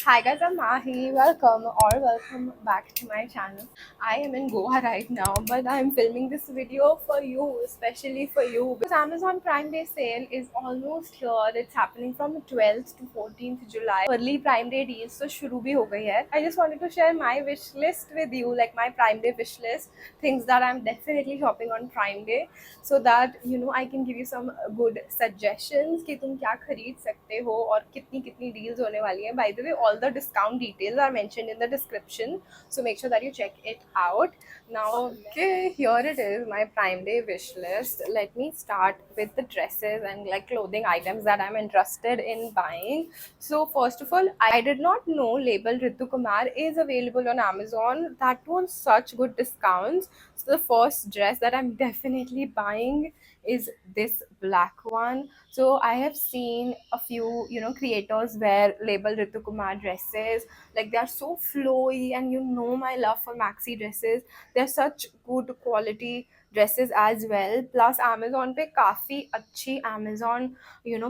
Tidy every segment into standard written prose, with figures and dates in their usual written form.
Hi guys, I'm Mahi. Welcome back to my channel. I am in Goa right now, but I'm filming this video for you, especially for you, because Amazon Prime Day sale is almost here. It's happening from 12th to 14th July. Early Prime Day deals so shuru bhi ho gayi hai. I just wanted to share my wish list with you, like my Prime Day wish list, things that I'm definitely shopping on Prime Day, so that I can give you some good suggestions कि तुम क्या खरीद सकते हो और कितनी कितनी deals होने वाली हैं. By the way, all the discount details are mentioned in the description, so make sure that you check it out. Now, okay, here it is, my Prime Day wish list. Let me start with the dresses and like clothing items that I'm interested in buying. So first of all, I did not know label Ritu Kumar is available on Amazon. That was such good discounts. So the first dress that I'm definitely buying is this black one. So I have seen a few creators wear label Ritu Kumar dresses. Like, they are so flowy, and my love for maxi dresses. They're such good quality dresses as well. Plus Amazon पे काफी अच्छी Amazon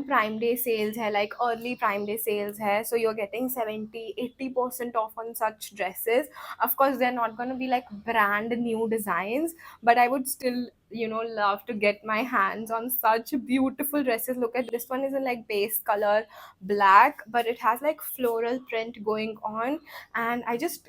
Prime Day sales है, like early Prime Day sales है, so you're getting 70-80% off on such dresses. Of course, they're not going to be like brand new designs, but I would still love to get my hands on such beautiful dresses. Look at this one, is in like base color black, but it has like floral print going on, and I just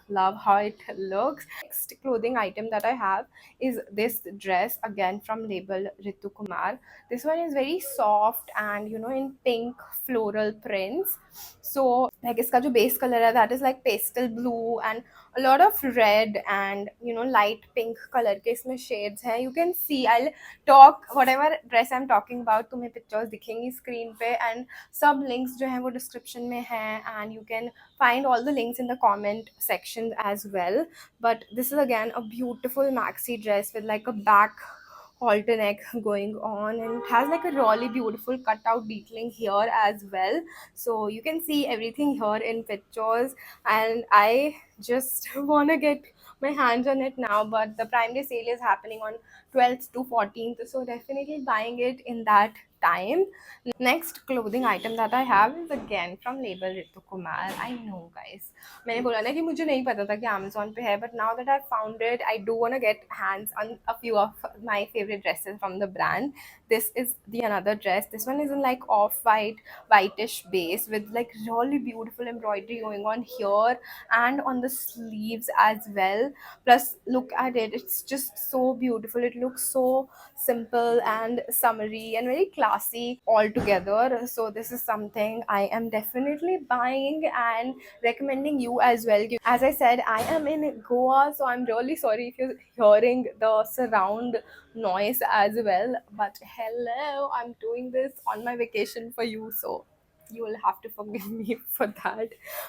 love how it looks. Next clothing item that I have is this dress, again from label Ritu Kumar. This one is very soft and in pink floral prints. So like iska jo base color hai, that is like pastel blue, and a lot of red and light pink color ke isme shades hai. You can see, I'll talk whatever dress I'm talking about, तुम्हें pictures दिखेंगी screen पे, and सब links जो हैं वो description में हैं, and you can find all the links in the comment section as well. But this is again a beautiful maxi dress with like a back halter neck going on, and it has like a really beautiful cutout detailing here as well. So you can see everything here in pictures, and I just want to get my hands on it now, but the Prime Day sale is happening on 12th to 14th, so definitely buying it in that time. Next clothing item that I have is again from label Ritu Kumar. I know guys, मैंने बोला ना कि मुझे नहीं पता था कि Amazon पे है, but now that I've found it, I do want to get hands on a few of my favorite dresses from the brand. This is the another dress. This one is in like off-white, whitish base with like really beautiful embroidery going on here and on the sleeves as well. Plus, look at it, it's just so beautiful. It looks so simple and summery and very classy altogether. So this is something I am definitely buying and recommending you as well. As I said, I am in Goa, so I'm really sorry if you're hearing the surround noise as well, but hello, I'm doing this on my vacation for you, so you will have to forgive me for that.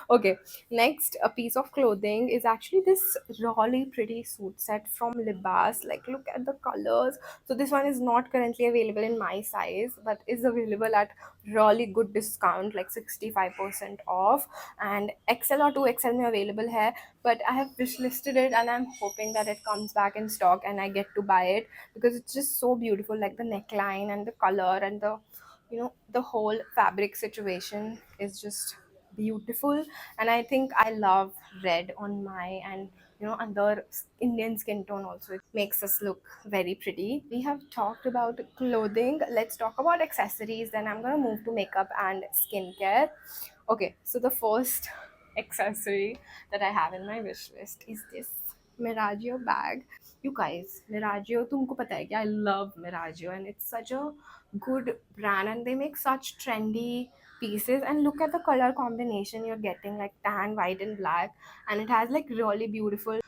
Okay, next a piece of clothing is actually this really pretty suit set from Libas. Like, look at the colors. So this one is not currently available in my size, but is available at really good discount, like 65% off, and XL or 2XL में available है. But I have wishlisted it, and I'm hoping that it comes back in stock and I get to buy it, because it's just so beautiful. Like the neckline and the color and the whole fabric situation is just beautiful. And I think I love red on my, and under Indian skin tone also, it makes us look very pretty. We have talked about clothing, let's talk about accessories. Then I'm gonna move to makeup and skincare. Okay, so the first accessory that I have in my wish list is this Miragio bag. You guys, Miragio, तुमको पता है क्या? I love Miragio, and it's such a good brand, and they make such trendy pieces. And look at the color combination you're getting, like tan, white and black, and it has like really beautiful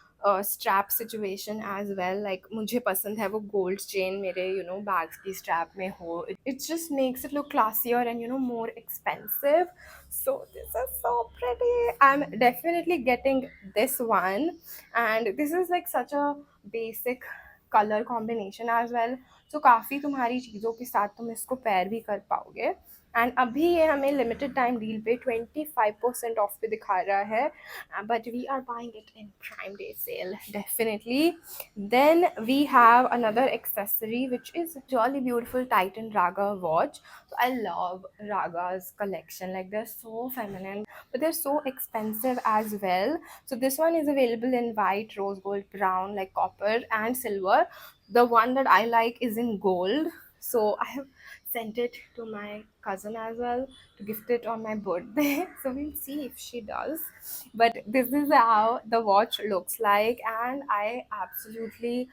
strap situation as well. Like, मुझे पसंद है वो gold chain मेरे bags की strap में हो. It just makes it look classier and more expensive. So this is so pretty. I'm definitely getting this one, and this is like such a basic color combination as well. So काफ़ी तुम्हारी चीज़ों के साथ तुम इसको pair भी कर पाओगे. एंड अभी ये हमें लिमिटेड टाइम डील पे 25% ऑफ पे दिखा रहा है, but we are buying it in Prime Day sale definitely. Then we have another accessory which is jolly beautiful Titan Raga watch. So I love Raga's collection, like they're so feminine but they're so expensive as well. So this one is available in white, rose gold, brown, like copper and silver. The one that I like is in gold, so I have sent it to my cousin as well to gift it on my birthday. So we'll see if she does. But this is how the watch looks like, and I absolutely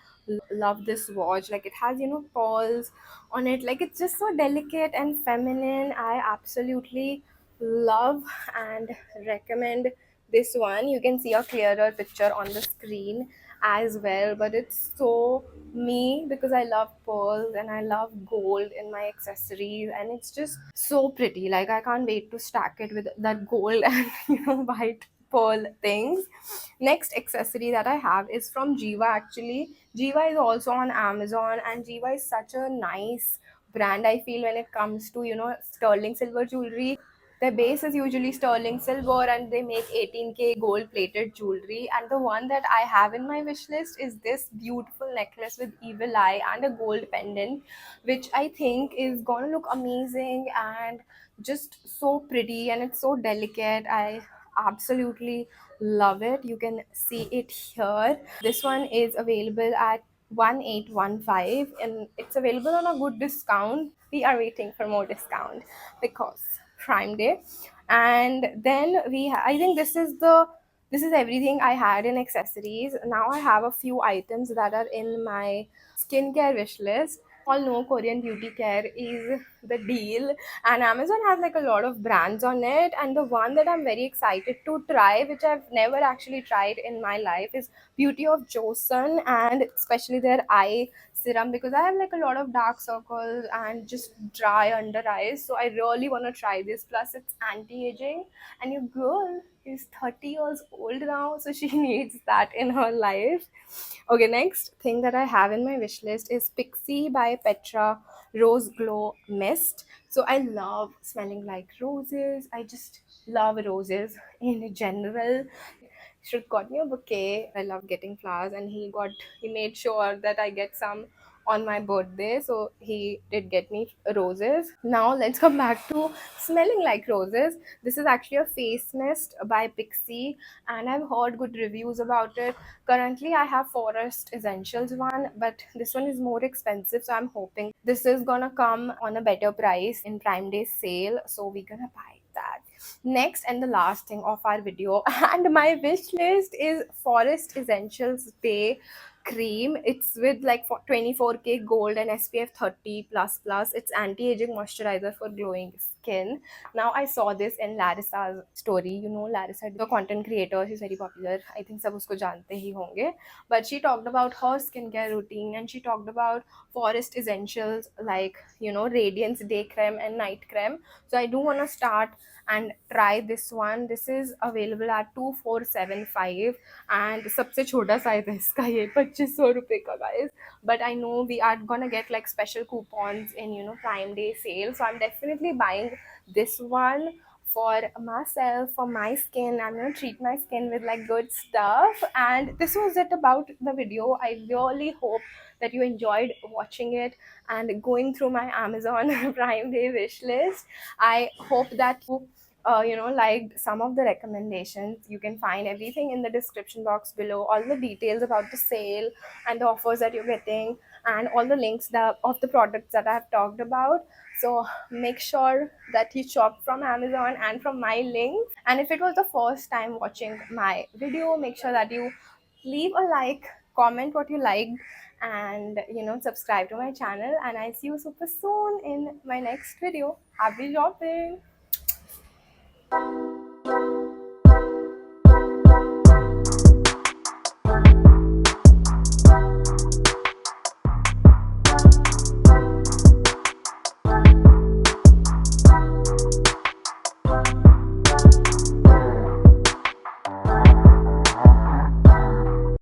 love this watch. Like it has, pearls on it. Like it's just so delicate and feminine. I absolutely love and recommend this one. You can see a clearer picture on the screen as well, but it's so me because I love pearls and I love gold in my accessories, and it's just so pretty. Like I can't wait to stack it with that gold and white pearl things. Next accessory that I have is from Jiva. Actually, Jiva is also on Amazon, and Jiva is such a nice brand, I feel, when it comes to sterling silver jewelry. Their base is usually sterling silver and they make 18K gold plated jewelry. And the one that I have in my wish list is this beautiful necklace with evil eye and a gold pendant, which I think is gonna look amazing and just so pretty, and it's so delicate. I absolutely love it. You can see it here. This one is available at 1815 and it's available on a good discount. We are waiting for more discount because Prime Day. And then I think this is everything I had in accessories. Now I have a few items that are in my skincare wish list. All know Korean beauty care is the deal, and Amazon has like a lot of brands on it. And the one that I'm very excited to try, which I've never actually tried in my life, is Beauty of Joseon, and especially their eye serum, because I have like a lot of dark circles and just dry under eyes. So I really want to try this. Plus, it's anti-aging, and your girl is 30 years old now, so she needs that in her life. Okay, next thing that I have in my wish list is Pixie by Petra Rose Glow Mist. So I love smelling like roses. I just love roses in general. Should got me a bouquet. I love getting flowers, and he made sure that I get some on my birthday, so he did get me roses. Now let's come back to smelling like roses. This is actually a face mist by Pixie, and I've heard good reviews about it. Currently I have Forest Essentials one, but this one is more expensive, so I'm hoping this is gonna come on a better price in Prime Day sale, so we're gonna buy that. Next and the last thing of our video and my wish list is Forest Essentials Day Cream. It's with like 24K gold and SPF 30 plus plus. It's anti-aging moisturizer for glowing skin. Now I saw this in Larissa's story. You know Larissa, the content creator, she's very popular. I think सब उसको जानते ही होंगे. But she talked about her skincare routine, and she talked about Forest Essentials like Radiance Day Creme and Night Creme. So I do want to start and try this one. This is available at 2475 and सबसे छोटा size है इसका ये 2500 रुपए का guys. But I know we are gonna get like special coupons in Prime Day sale, so I'm definitely buying this one for myself, for my skin. I'm gonna treat my skin with like good stuff. And this was it about the video. I really hope that you enjoyed watching it and going through my Amazon Prime Day wish list. I hope that you liked some of the recommendations. You can find everything in the description box below, all the details about the sale and the offers that you're getting, and all the links of the products that I've talked about. So make sure that you shop from Amazon and from my links. And if it was the first time watching my video, make sure that you leave a like, comment what you liked, and subscribe to my channel. And I'll see you super soon in my next video. Happy shopping!